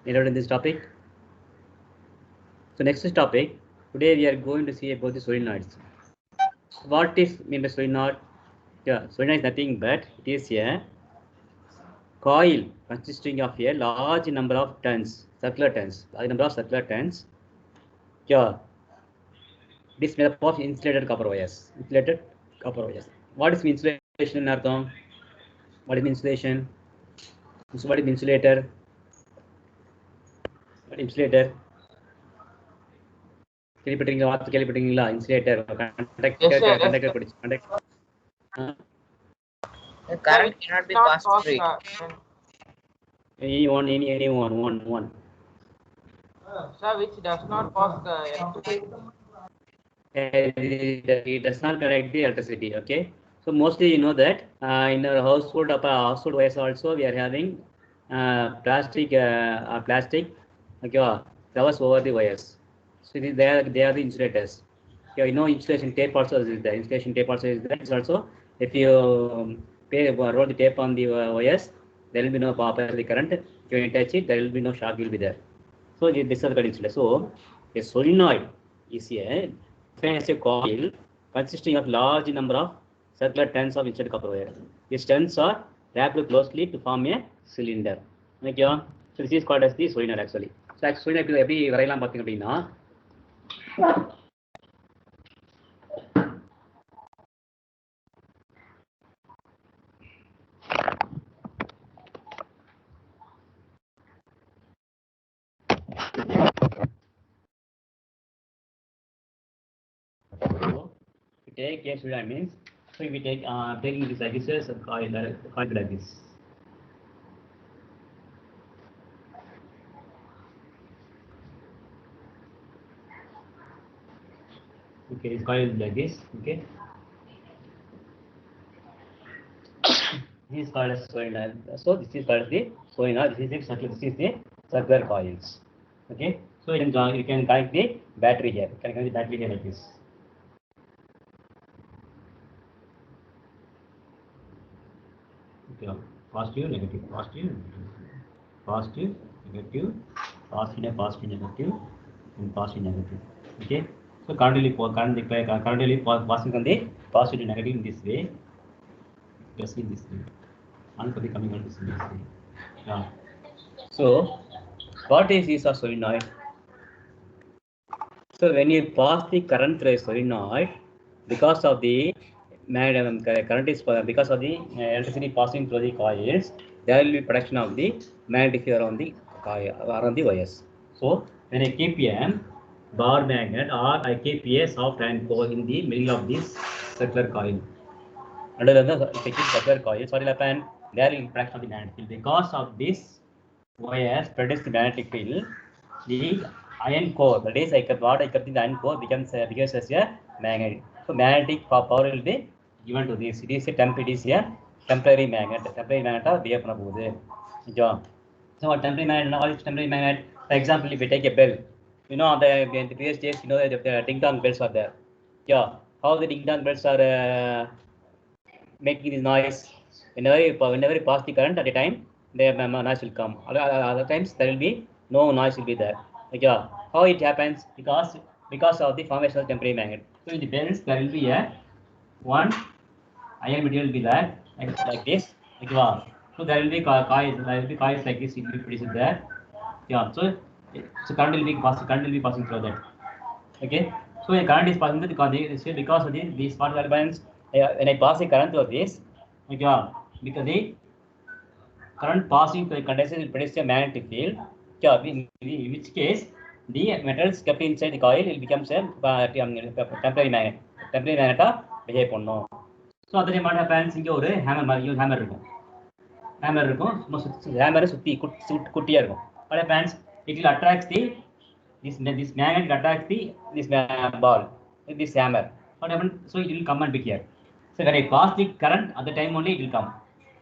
in this topic. So next topic, today we are going to see about the solenoids. What is mean by solenoid? Yeah, solenoid is nothing but it is a coil consisting of a large number of turns, circular turns, large number of circular turns. Yeah, this made up of insulated copper wires. Insulated copper wires. What is insulation in Artham? What is insulation? So what is insulator? What is insulator? கேள்விப்பட்டீங்களா வார்த்தை கேள்விப்பட்டீங்களா insulator conductor படிச்சு conductor The current cannot be passed through it. Anyone. Sir, which does not pass the electricity. It does not connect the electricity. Okay, so mostly you know that in our household wires also we are having plastic okay, covers over the wires. So they are the insulators. Yeah, you know insulation tape also is there. Insulation tape also is there. It's also if you roll the tape on the wires, there will be no power the current. If you touch it, there will be no shock will be there. So this is the insulator. So a solenoid is a coil consisting of large number of circular turns of insulated copper wire. These turns are wrapped closely to form a cylinder. Okay, so this is called as the solenoid actually. So solenoid எப்படி வரையலாம் பார்த்தீங்க அப்படின்னா take a solenoid means so if we take taking this like this is a coil like this. Okay, this coil is like this. Okay, this is called as solenoid. So this is called the solenoid. This is the circular coils. Okay, so you can connect the battery here. You can connect the battery here like this. Okay, positive, negative, positive, positive, negative, positive, negative, and positive, negative. Okay, so currently passing from the positive to negative in this way. Just in this way. Unfortunately coming on this way. Yeah. So what is this of solenoid? So when you pass the current through a solenoid, because of the current is because of the electricity passing through the coils, there will be production of the magnetic field around the coil, around the wires. So when I keep a bar magnet or I keep a soft iron core in the middle of this circular coil, under the circular coil, sorry, there will be production of the magnetic field. Because of this wires produce the magnetic field, the iron core, that is what I kept in the iron core becomes as a magnet. So magnetic power will be given to this. It is a temporary magnet. Temporary magnet behave பண்ண போகுது. So what temporary magnet? All is temporary magnet. For example, if we take a bell, you know the previous days, you know that the ding dong bells are there. Yeah, how the ding dong bells are making this noise. Whenever you pass the current at a time, the noise will come. Other times there will be no noise will be there. Yeah, how it happens? Because of the formation of temporary magnet. So in the bells there will be a one iron material will be there like this. So there will be coils. There will be coils like this. It will be produced there. Yeah. So current will be passing through that. Okay. So the current is passing through because of these part elements. When I pass the current through this, okay, because the current passing through the condenser will produce a magnetic field. Okay, in which case the metals kept inside the coil will become a temporary magnet. Temporary magnet behave பண்ணும். So other time what happens? இங்க ஒரு hammer இருக்கும். Hammer சுத்தி குட்டியா இருக்கும். What happens? It will attract this magnet attracts this ball with this hammer. What happens? So it will come and be here. So when I pass the current at the time only it will come.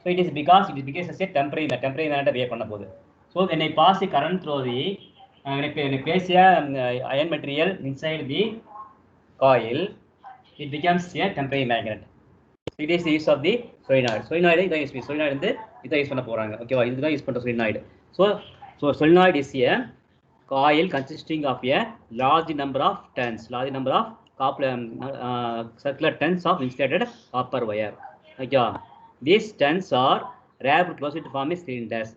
So it is because as a temporary magnet behave பண்ண போகுது. So when I pass the current through the when I place a iron material inside the coil, it becomes a temporary magnet. It is the use of the solenoid. Solenoid இதான் use பண்ண போறாங்க. ஓகேவா, இதுதான் use பண்ற solenoid. So So solenoid is a coil consisting of a large number of turns, circular turns of insulated copper wire. Okay. These turns are wrapped closely to form a cylinders.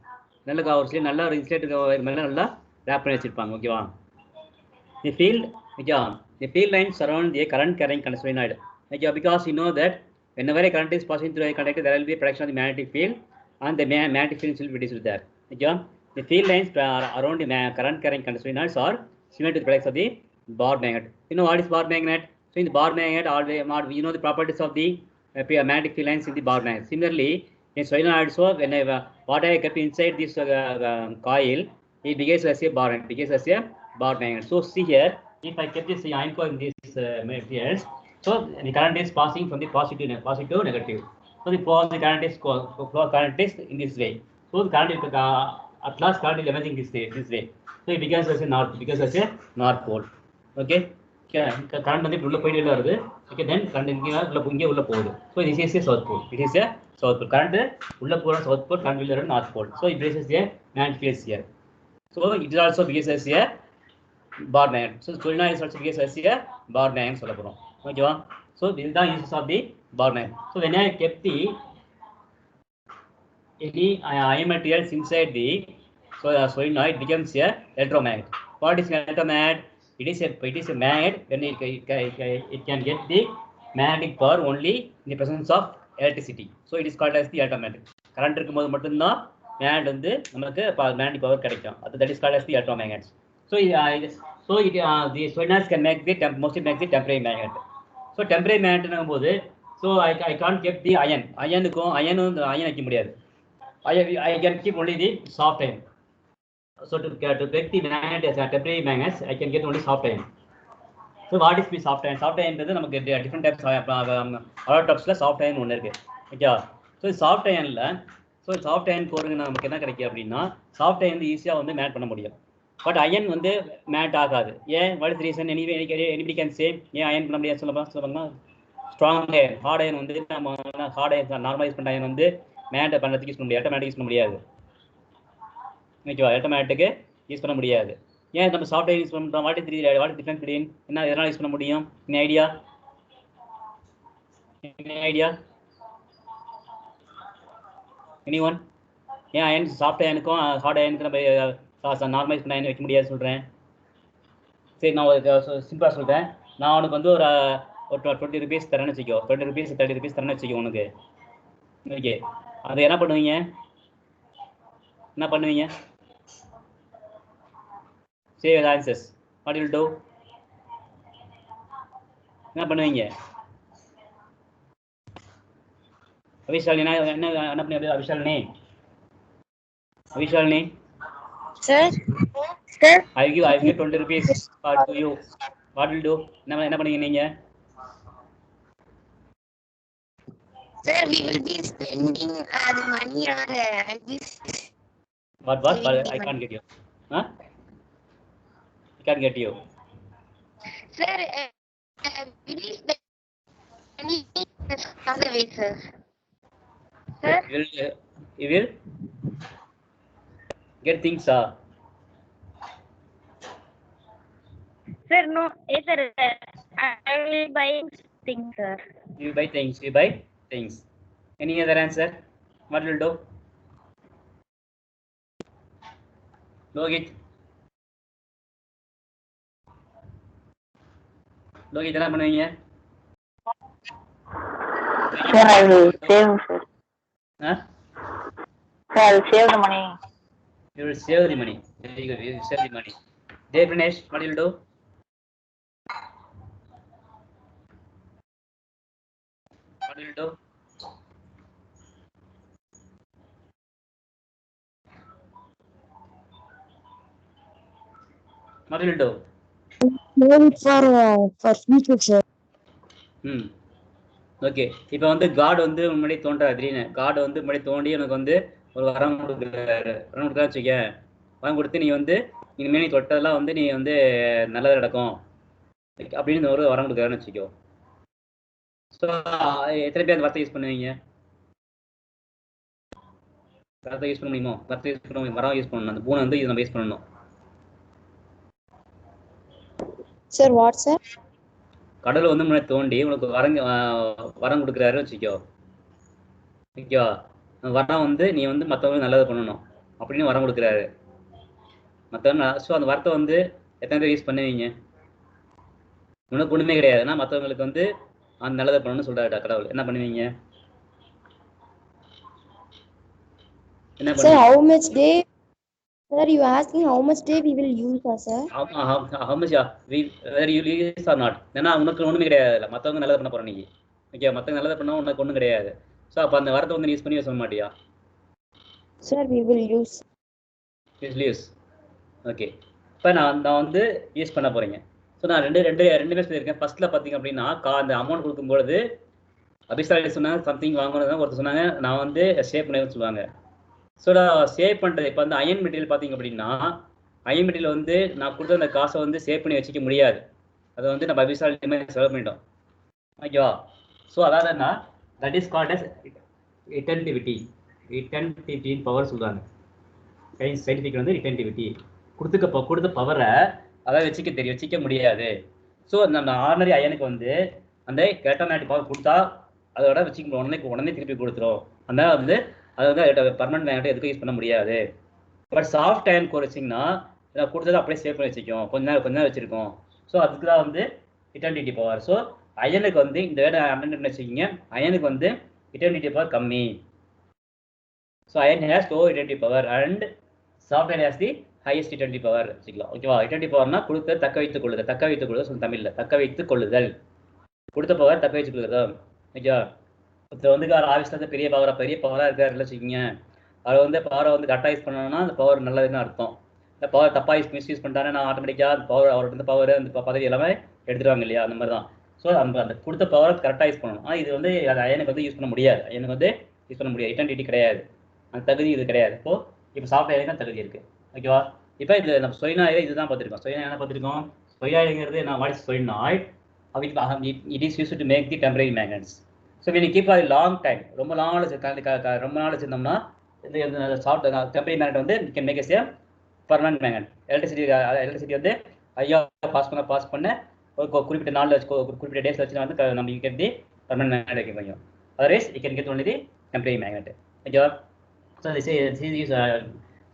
நல்ல ஒரு சில நல்ல ஒரு insulator wire மேல நல்லா wrap பண்ணி வச்சிருப்பாங்க. ஓகேவா? The field lines surround the current carrying solenoid. Okay, because you know that whenever a current is passing through a conductor, there will be a production of the magnetic field, and the magnetic field will be reduced there. Okay, the field lines around the current carrying solenoids are similar to the products of the bar magnet. You know what is bar magnet? So in the bar magnet, always you know the properties of the magnetic field lines in the bar magnet. Similarly, in solenoid, so whenever what I kept inside this coil, it behaves as a bar magnet. So see here, if I kept this iron core in these materials, so the current is passing from the positive to negative. So the flow current is in this way. So the current is at last current is emerging this way. So it becomes as a north pole. Okay. Current வந்து உள்ள போயிட்டே வருது. Okay, then current இங்கே உள்ள போகுது. So this is a south pole. It is a south pole. Current உள்ள போற south pole, current will run north pole. So it places a magnetic field here. So it is also behaves as a bar magnet. So solenoid is also behaves as a bar magnet சொல்ல போறோம். ஓகேவா? So this is the uses of the bar magnet. So when I kept the any iron materials inside the solenoid, becomes a electromagnet. What is electromagnet? It is a magnet when it can get the magnetic power only in the presence of electricity. So it is called as the electromagnet. Current இருக்கும்போது மட்டும் தான் magnet வந்து நமக்கு magnetic power கிடைக்கும். That is called as the electromagnets. So the solenoids can mostly make the temporary magnet. So temporary magnet னும்போது, so I can't keep the iron வைக்க முடியாது. I can keep only the soft iron. So to break the magnet as a temporary magnets, I can get only soft iron. So what is the soft iron? Soft iron is நமக்கு different types allotropesல soft iron ஒன்னு இருக்கு. Okay. So soft ironல soft iron கோருங்க நமக்கு என்ன கிடைக்கும் அப்படின்னா, soft iron ஈஸியா வந்து mat பண்ண முடியும். பட் அயன் வந்து மேட் ஆகாது. ஏன்? what is the reason? anybody can say ஏன் அயன் பண்ண முடியாது சொல்லுங்க. ஸ்ட்ராங் அயன், ஹார்ட் அயன் வந்து நம்ம ஹார்ட் அயன் நார்மலைஸ் பண்ண அயன் வந்து மேட் பண்ணுறதுக்கு யூஸ் பண்ண முடியாது, ஆட்டோமேட்டிக் யூஸ் பண்ண முடியாது. ஓகேவா? ஆட்டோமேட்டிக்கு யூஸ் பண்ண முடியாது. ஏன் நம்ம சாஃப்ட்வேர் யூஸ் பண்ணுறோம்? வாட் இஸ் டிஃபரன்ஸ் பிட்வீன் என்ன எதனால் யூஸ் பண்ண முடியும்? என்ன ஐடியா எனி ஒன்? ஏன் அயன் சாஃப்ட் அயனுக்கும் ஹார்ட் அயனுக்கு நம்ம நார்மலைஸ் பண்ண அயன் வைக்க முடியாது சொல்கிறேன்? சரி, நான் சிம்பிளாக சொல்கிறேன். நான் உனக்கு வந்து ஒரு 20 rupees தரேன்னு வச்சுக்கோ, 20 rupees 30 rupees தரேன்னு வச்சுக்கோ உனக்கு. ஓகே, அது என்ன பண்ணுவீங்க? Say your answers. What you will do? என்ன பண்ணுவீங்க? அவிஷாலினி என்ன பண்ணி அவிஷாலினி? Sir? I give 20 rupees to you. What will do? என்ன பண்ணுவீங்க நீங்க? Sir, we will be spending the money on this. What? I can't get you. Huh? I can't get you. Sir, we will be spending on the way, sir. Sir? You will get things, Sir, no. Yes, sir. I will buy things, sir. You buy things. Any other answer? What will do? Logit என்ன பண்ணுவீங்க? Sir, I will save, sir. Huh? Sir, I will save the money. You will save the money. Very good. You will save the money. Dev Ganesh, what will you do? What will you do? What will you do? For future, sir. Okay, இப்போ வந்து God வந்து முன்னாடி தோன்றாரு திடீர்னு. God வந்து முன்னாடி தோண்டி எனக்கு வந்து ஒரு வரம் கொடுக்குறாரு. வச்சுக்க, வரம் கொடுத்து நீ வந்து இனிமேல் நீ தொட்டதெல்லாம் வந்து நீ வந்து நல்லது நடக்கும் அப்படின்னு ஒரு வரம் கொடுக்குறாருன்னு வச்சுக்கோ. ஸோ எத்தனை பேர் அந்த வார்த்தை யூஸ் பண்ணுவீங்க? கரத்தை யூஸ் பண்ண முடியுமோ? கரத்தை யூஸ் பண்ண முடியும், மரம் யூஸ் பண்ணணும், அந்த பூனை வந்து இது நம்ம யூஸ் பண்ணணும். Sir, what, sir? கடவுள் வந்து முன்னாடி தோண்டி உனக்கு வரம் கொடுக்குறாரு வச்சுக்கோ. ஓகேவா? அந்த வரம் வந்து நீ வந்து மற்றவங்களுக்கு நல்லது பண்ணணும் அப்படின்னு வரம் கொடுக்குறாரு. மற்றவங்க ஸோ அந்த வரத்தை வந்து எத்தனை பேர் யூஸ் பண்ணுவீங்க? உனக்கு ஒன்றுமே கிடையாதுன்னா மற்றவங்களுக்கு வந்து அந்த நல்லதை பண்ணணும்னு சொல்கிறாரு கடவுள். என்ன பண்ணுவீங்க? என்ன Sir, பண்ணுவீங்க? how much day? Sir, you asking how much day we will use, sir? How much whether you use or not. ஏன்னா உனக்கு ஒன்றுமே கிடையாது, மற்றவங்க நல்லது பண்ண போகிறோம் நீ. ஓகே, மற்றவங்க நல்லதை பண்ணால் உனக்கு ஒன்றும் கிடையாது. ஸோ அப்போ அந்த வரத்தை வந்து யூஸ் பண்ணி சொல்ல மாட்டியா? Sir, we will use. Use. Okay, இப்போ நான் வந்து யூஸ் பண்ண போகிறீங்க. ஸோ நான் ரெண்டுமே சொல்லியிருக்கேன். ஃபர்ஸ்ட்டில் பார்த்தீங்க அப்படின்னா அந்த அமௌண்ட் கொடுக்கும்பொழுது அபிசாலி சொன்னாங்க சம்திங் வாங்கணும், ஒருத்தர் சொன்னாங்க நான் வந்து சேவ் பண்ணுவேன்னு சொல்லுவாங்க. ஸோ நான் சேவ் பண்ணுறது இப்போ வந்து அயன் மெட்டீரியல் பார்த்தீங்க அப்படின்னா அயன் மெட்டீரியல் வந்து நான் கொடுத்த அந்த காசை வந்து சேவ் பண்ணி வச்சுக்க முடியாது. அதை வந்து நம்ம அபிசாலி மாதிரி செலவு பண்ணிட்டோம். ஓகேவா? ஸோ அதாவது என்ன, that is called as retentivity power சொல்லுவாங்க. சயின்டிஃபிக் வந்து ரிட்டன்டிவிட்டி. கொடுத்த பவரை அதாவது வச்சுக்க முடியாது. ஸோ நம்ம ஆர்டினரி அயனுக்கு வந்து அந்த எலக்ட்ரோமேட்டிக் பவர் கொடுத்தா அதோட வச்சுக்க உடனே திருப்பி கொடுத்துரும். அதனால வந்து அதை வந்து பர்மனன்ட் மேக்னெட் எதுக்கும் யூஸ் பண்ண முடியாது. பட் சாஃப்ட் அயன் கோர் வச்சிங்கன்னா கொடுத்ததை அப்படியே சேவ் பண்ணி வச்சுக்கோம், கொஞ்ச நேரம் வச்சுருக்கோம். ஸோ அதுக்கு தான் வந்து இட்டர்னிட்டி பவர். ஸோ அயனுக்கு வந்து இந்த வேலை அண்டர்ஸ்டாண்ட் வச்சுக்கிங்க, அயனுக்கு வந்து இட்டர்னிட்டி பவர் கம்மி. So iron has low retentivity power and soft iron has the highest retentivity power வச்சுக்கலாம். ஓகேவா? இட்டர்னிட்டி பவர்னா கொடுத்த தக்க வைத்துக் கொள்ளுதல் சொல்லு தமிழில், தக்க வைத்துக் கொள்ளுதல். கொடுத்த பவர் தக்க வச்சுக் கொள்ளுதல். ஓகேவா? இப்போ வந்து ஆஃபீஸில் வந்து பெரிய பவராக இருக்காருன்னு வச்சுக்கிங்க, அவர் வந்து பவரை வந்து கரெக்டாக யூஸ் பண்ணணும்னா அந்த பவர் நல்லதுன்னு அர்த்தம். இந்த பவர் தப்பாக மிஸ்யூஸ் பண்ணிட்டாரு, நான் ஆட்டோமேட்டிக்காக அந்த பவர் அவர்கிட்ட வந்து பவர் அந்த பதவி எல்லாமே எடுத்துருவாங்க இல்லையா? அந்த மாதிரி தான். ஸோ அந்த கொடுத்த பவரை கரெக்டாக யூஸ் பண்ணணும். ஆனால் இது வந்து அது அயனுக்கு வந்து யூஸ் பண்ண முடியாது, இட்டர்னிட்டி கிடையாது, அந்த தகுதி இது கிடையாது. இப்போ சாஃப்ட்வேருக்கு தான் தகுதி இருக்குது. ஓகேவா? இப்போ இதில் நம்ம சொய்னாய்டு இதுதான் பார்த்துருக்கோம். சொய்னாய்டு என்ன பார்த்துருக்கோம்? சொய்னாய்டுங்கிறது நான் what is solenoid? It is used to make the temporary magnets. So when you keep a long time, ரொம்ப நாள் வச்சுருந்தோம்னா இந்த சாஃப்ட் டெம்பரரி மேக்னெட் வந்து you can make a permanent magnet. Electricity வந்து ஐயா பாஸ் பண்ண ஒரு குறிப்பிட்ட நாளில் குறிப்பிட்ட டேஸில் வச்சு வந்து நம்ம you get the permanent magnet வைக்க முடியும். Otherwise you can get only the temporary magnet. ஓகேவா?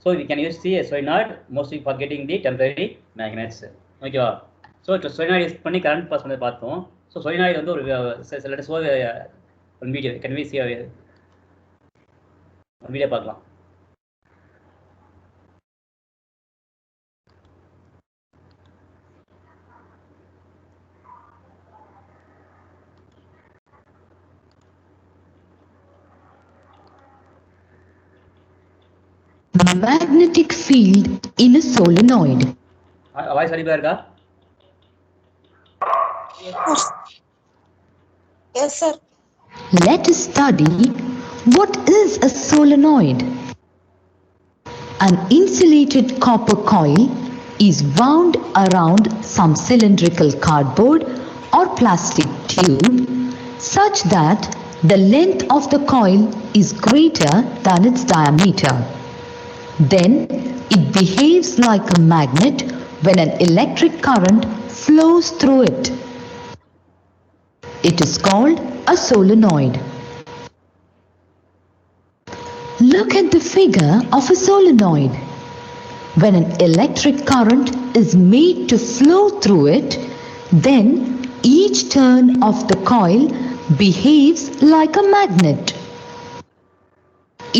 So we can use the solenoid mostly for getting the temporary magnets. ஓகேவா? ஸோ இப்போ சொய்னாய்டு யூஸ் பண்ணி கரண்ட் பாஸ் பண்ணி பார்த்தோம். ஸோ சொய்னாய்டு வந்து ஒரு வீடியோ கேன் வி see ஒரு video பார்க்கலாம். Magnetic field in a solenoid. Voice அடிப்பா இருக்கா? Yes, sir. Let us study what is a solenoid. An insulated copper coil is wound around some cylindrical cardboard or plastic tube such that the length of the coil is greater than its diameter. Then it behaves like a magnet when an electric current flows through it. It is called a solenoid. Look at the figure of a solenoid. When an electric current is made to flow through it, then each turn of the coil behaves like a magnet.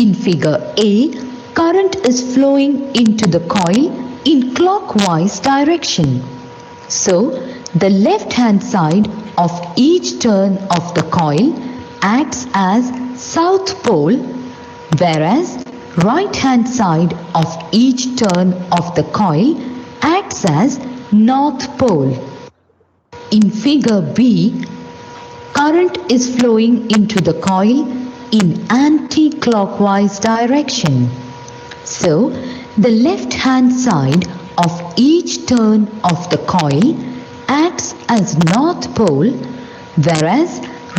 In figure A, current is flowing into the coil in clockwise direction. So, the left-hand side of each turn of the coil acts as south pole, whereas right-hand side of each turn of the coil acts as north pole. In figure B, current is flowing into the coil in anti-clockwise direction. So, the left-hand side of each turn of the coil acts as north pole, whereas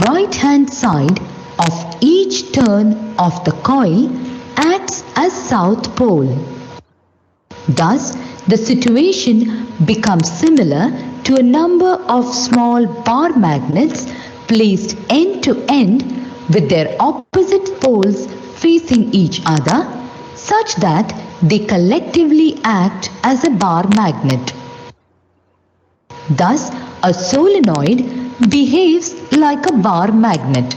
right-hand side of each turn of the coil acts as South Pole. Thus, the situation becomes similar to a number of small bar magnets placed end to end with their opposite poles facing each other, such that they collectively act as a bar magnet. Thus, a solenoid behaves like a bar magnet.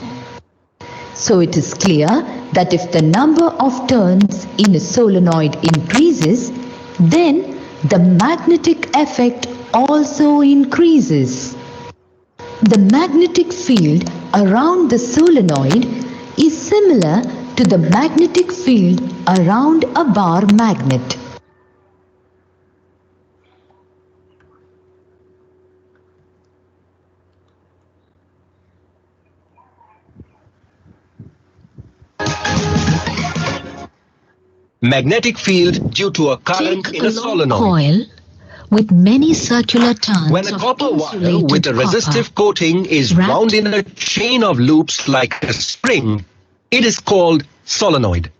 So it is clear that if the number of turns in a solenoid increases, then the magnetic effect also increases. The magnetic field around the solenoid is similar to the magnetic field around a bar magnet. Magnetic field due to a current Take in a a long solenoid. coil with many circular turns When a of copper wire insulated with a copper resistive coating is wrapped wound in a chain of loops like a spring, it is called solenoid.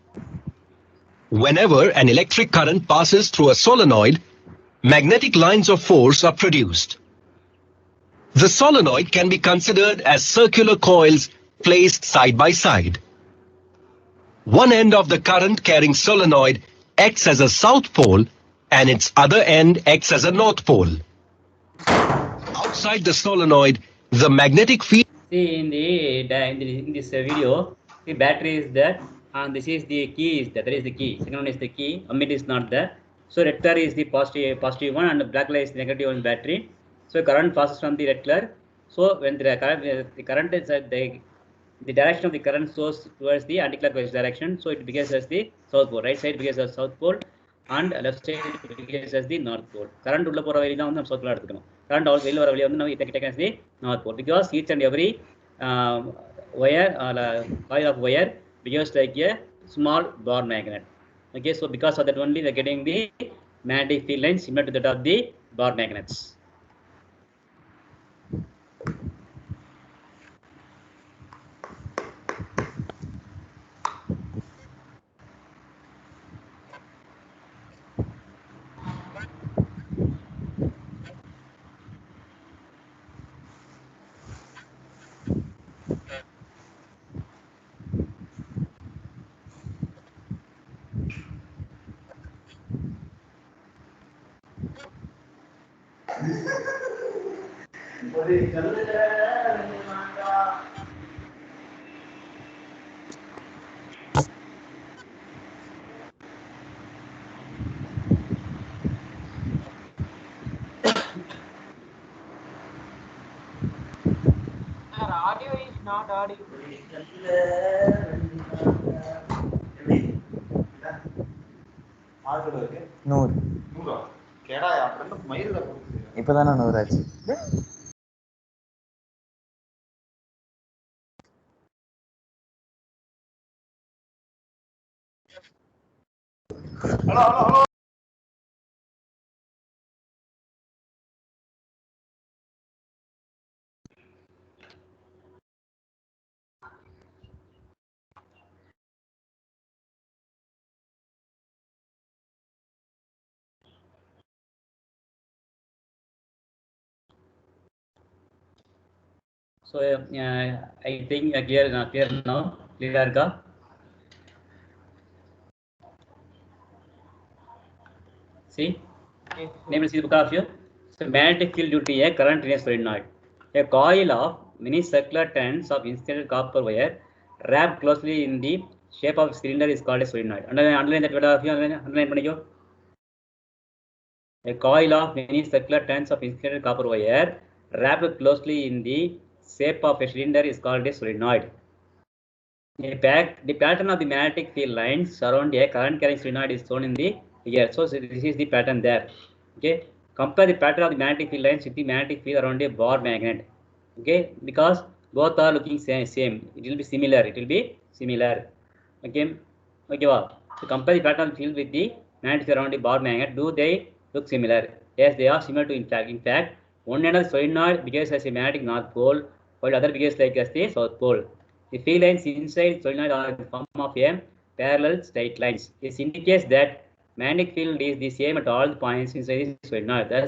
Whenever an electric current passes through a solenoid, magnetic lines of force are produced. The solenoid can be considered as circular coils placed side by side. One end of the current-carrying solenoid acts as a south pole and its other end acts as a north pole. Outside the solenoid, the magnetic field. See in this video, the battery is there, and this is the key is there. That is the key. Second one is the key. Ommit is not there. So red color is the positive one, and black color is the negative one battery. So current passes from the red color. So when the current is at the direction of the current source towards the anticlockwise direction, so it begins as the south pole. Right side begins as south pole, and left side begins as the north pole. Current உள்ள போற வழி தான் வந்து நம்ம south pole எடுத்துக்கணும். Current all வெளியில வர வழி வந்து நம்ம take as the north pole, because each and every wire coil of wire behaves like a small bar magnet. Okay, so because of that only we are getting the magnetic field lines similar to that of the bar magnets. Sir, audio is not audible. நூறு இப்பதானே 100 ஆச்சு. So I think clear now. Clear இருக்கா? See, name and see the book of you. So magnetic field due to a current in a solenoid. A coil of many circular turns of insulated copper wire wrapped closely in the shape of cylinder is called a solenoid. Underline that word of you. Underline பண்ணிக்கோ. A coil of many circular turns of insulated copper wire wrapped closely in the shape of a cylinder is called a solenoid. The pattern of the magnetic field lines around a current carrying solenoid is shown in the figure. So this is the pattern there. Okay, compare the pattern of the magnetic field lines with the magnetic field around a bar magnet. Okay, because both are looking same. It will be similar. Okay, wow. So compare the pattern of the field with the magnetic field around the bar magnet. Do they look similar? Yes, they are similar to in fact, one end of the solenoid behaves as a magnetic north pole, while the other behaves like as the south pole. The field lines inside solenoid are in the form of a parallel straight lines. This indicates that magnetic field is the same at all the points inside the solenoid. That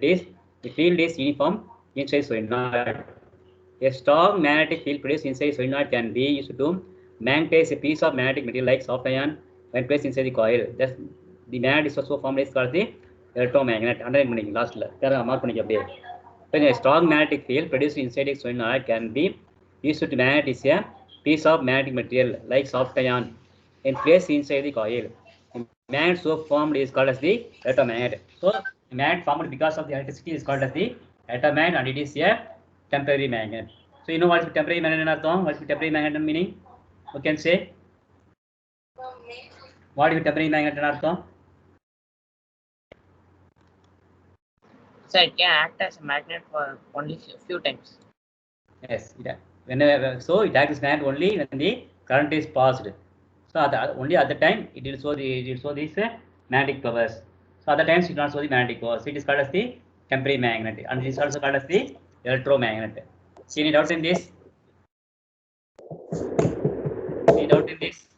is, the field is uniform inside solenoid. A strong magnetic field produced inside solenoid can be used to magnetize a piece of magnetic material like soft iron when placed inside the coil. Thus, the magnet is also formed is called the electromagnet. Underline பண்ணி lastல mark பண்ணிக்க அப்படியே. When a strong magnetic field produced inside a solenoid can be used to magnetize a piece of magnetic material like soft iron and placed inside the coil. The magnet so formed is called as the electromagnet. So, the magnet formed because of the electricity is called as the electromagnet, and it is a temporary magnet. So, you know what is temporary magnet? What is temporary magnet meaning? You can say. What is temporary magnet? So it can act as a magnet for only few times. Yes, whenever, so it acts as magnet only when the current is passed. So only at the time it will show these magnetic powers. So other times it will not show the magnetic powers. So it is called as the temporary magnet, and it is also called as the electromagnet. See any doubt in this? Any doubt in this?